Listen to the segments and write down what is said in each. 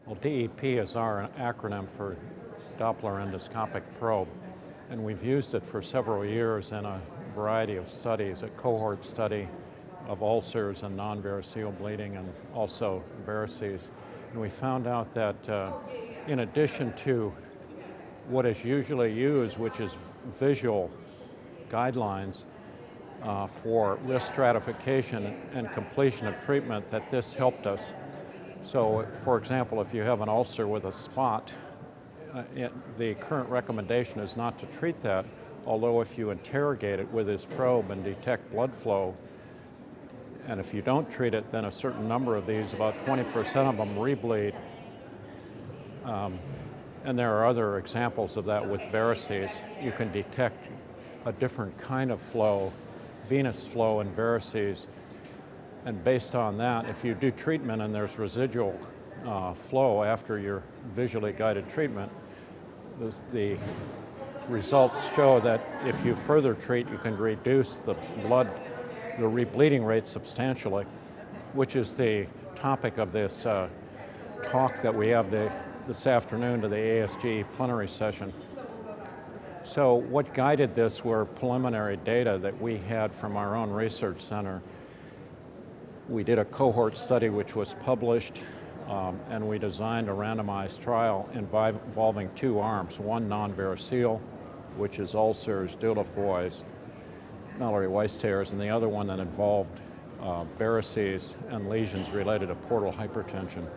Well, DEP is our acronym for Doppler endoscopic probe, and we've used it for several years in a variety of studies, a cohort study of ulcers and non-variceal bleeding and also varices. And we found out that in addition to what is usually used, which is visual guidelines for risk stratification and completion of treatment, that this helped us. So, for example, if you have an ulcer with a spot, the current recommendation is not to treat that, although if you interrogate it with this probe and detect blood flow, and if you don't treat it, then a certain number of these, about 20% of them, rebleed. And there are other examples of that with varices. You can detect a different kind of flow, venous flow in varices. And based on that, if you do treatment and there's residual flow after your visually guided treatment, the results show that if you further treat, you can reduce the rebleeding rate substantially, which is the topic of this talk that we have this afternoon to the ASG plenary session. So what guided this were preliminary data that we had from our own research center. We did a cohort study which was published, and we designed a randomized trial involving two arms, one non-variceal, which is ulcers, Dieulafoy's, Mallory Weiss tears, and the other one that involved varices and lesions related to portal hypertension.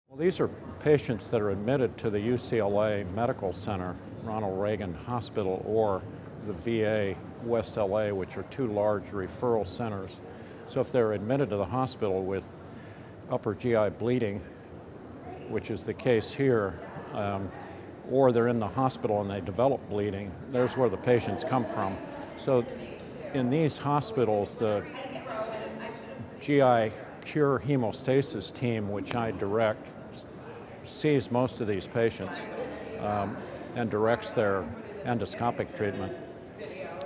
Well, these are patients that are admitted to the UCLA Medical Center, Ronald Reagan Hospital, or the VA West LA, which are two large referral centers. So if they're admitted to the hospital with upper GI bleeding, which is the case here, or they're in the hospital and they develop bleeding, there's where the patients come from. So in these hospitals, the GI Cure Hemostasis team, which I direct, sees most of these patients and directs their endoscopic treatment.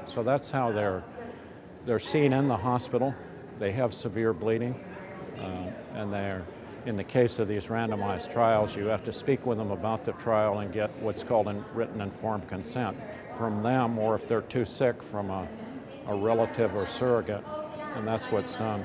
So that's how they're seen in the hospital. They have severe bleeding, and in the case of these randomized trials, you have to speak with them about the trial and get what's called written informed consent from them, or if they're too sick, from a relative or surrogate, and that's what's done.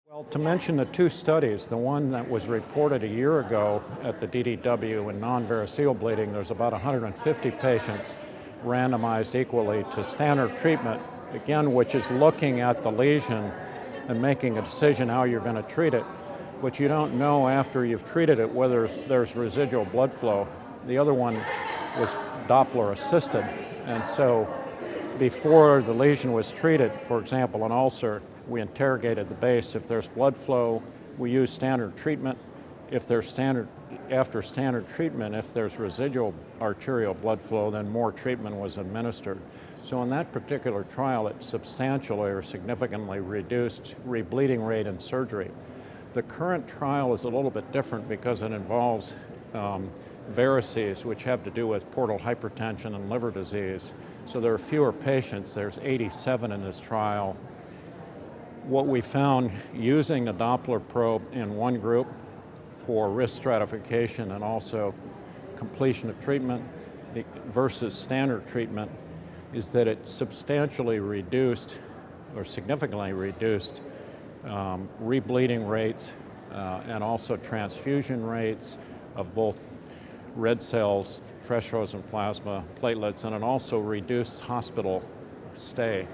Well, to mention the two studies, the one that was reported a year ago at the DDW in non-variceal bleeding, there's about 150 patients randomized equally to standard treatment, again, which is looking at the lesion and making a decision how you're going to treat it. But you don't know after you've treated it whether there's residual blood flow. The other one was Doppler assisted, and so before the lesion was treated, for example, an ulcer, we interrogated the base. If there's blood flow, we use standard treatment. After standard treatment, if there's residual arterial blood flow, then more treatment was administered. So in that particular trial, it substantially or significantly reduced rebleeding rate in surgery. The current trial is a little bit different because it involves varices, which have to do with portal hypertension and liver disease. So there are fewer patients. There's 87 in this trial. What we found using the Doppler probe in one group for risk stratification and also completion of treatment versus standard treatment is that it substantially reduced or significantly reduced rebleeding rates and also transfusion rates of both red cells, fresh frozen plasma, platelets, and it also reduced hospital stay.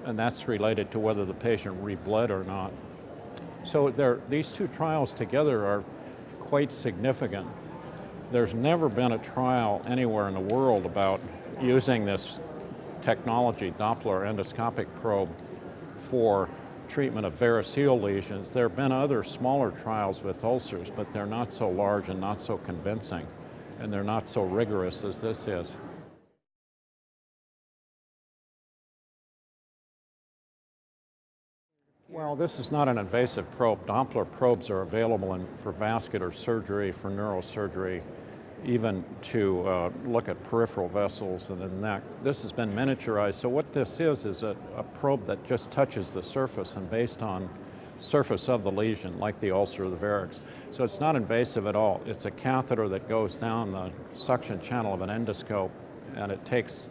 And that's related to whether the patient rebled or not. So these two trials together are quite significant. There's never been a trial anywhere in the world about using this technology, Doppler endoscopic probe, for treatment of variceal lesions. There have been other smaller trials with ulcers, but they're not so large and not so convincing, and they're not so rigorous as this is. Well, this is not an invasive probe. Doppler probes are available for vascular surgery, for neurosurgery, even to look at peripheral vessels in the neck. This has been miniaturized. So what this is a probe that just touches the surface and based on surface of the lesion, like the ulcer or the varix. So it's not invasive at all. It's a catheter that goes down the suction channel of an endoscope, and it takes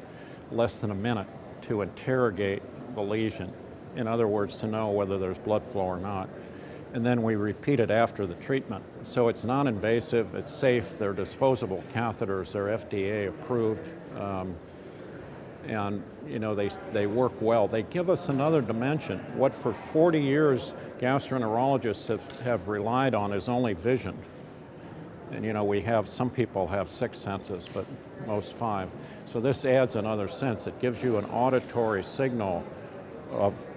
less than a minute to interrogate the lesion. In other words, to know whether there's blood flow or not. And then we repeat it after the treatment. So it's non-invasive, it's safe, they're disposable catheters, they're FDA approved, and you know, they work well. They give us another dimension. What for 40 years gastroenterologists have relied on is only vision. And you know, we have, some people have 6 senses, but most 5. So this adds another sense. It gives you an auditory signal of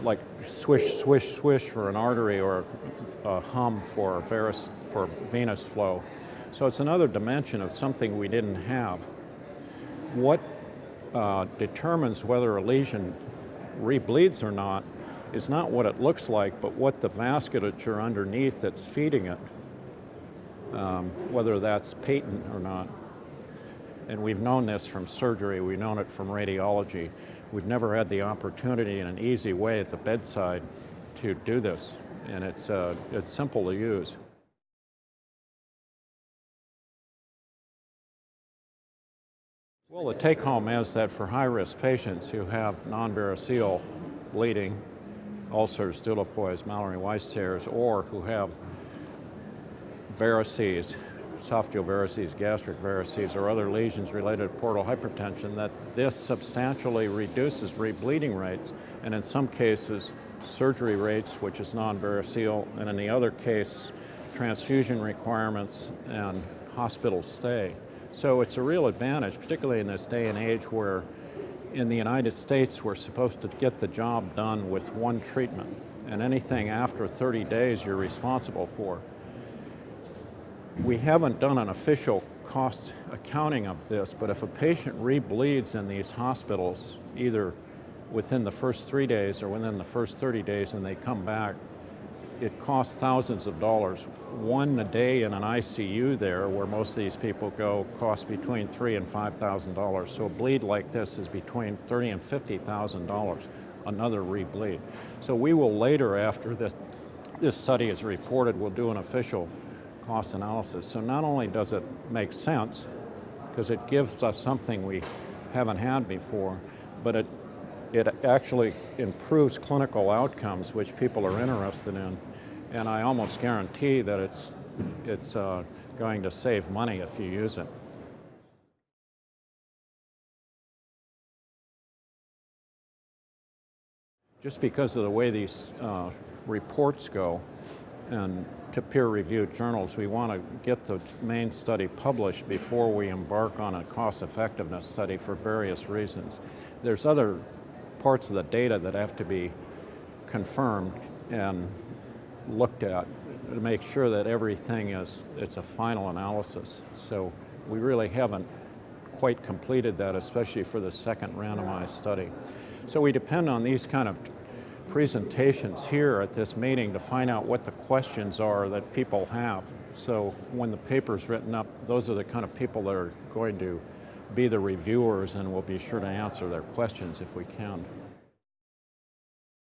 like swish, swish, swish for an artery, or a hum for venous flow. So it's another dimension of something we didn't have. What determines whether a lesion rebleeds or not is not what it looks like, but what the vasculature underneath that's feeding it, whether that's patent or not. And we've known this from surgery, we've known it from radiology. We've never had the opportunity in an easy way at the bedside to do this, and it's simple to use. Well, the take-home is that for high-risk patients who have non-variceal bleeding, ulcers, doulofoys, Mallory-Weiss tears, or who have varices, esophageal varices, gastric varices, or other lesions related to portal hypertension, that this substantially reduces rebleeding rates, and in some cases, surgery rates, which is non-variceal, and in the other case, transfusion requirements and hospital stay. So it's a real advantage, particularly in this day and age where in the United States we're supposed to get the job done with one treatment, and anything after 30 days you're responsible for. We haven't done an official cost accounting of this, but if a patient rebleeds in these hospitals, either within the first 3 days or within the first 30 days and they come back, it costs thousands of dollars. One a day in an ICU there, where most of these people go, costs between $3,000 and $5,000. So a bleed like this is between $30,000 and $50,000, another rebleed. So we will later, after this study is reported, we'll do an official cost analysis. So not only does it make sense, because it gives us something we haven't had before, but it actually improves clinical outcomes, which people are interested in. And I almost guarantee that it's going to save money if you use it. Just because of the way these reports go, and to peer-reviewed journals, we want to get the main study published before we embark on a cost-effectiveness study for various reasons. There's other parts of the data that have to be confirmed and looked at to make sure that everything it's a final analysis. So we really haven't quite completed that, especially for the second randomized study. So we depend on these kind of presentations here at this meeting to find out what the questions are that people have. So when the paper's written up, those are the kind of people that are going to be the reviewers, and we'll be sure to answer their questions if we can.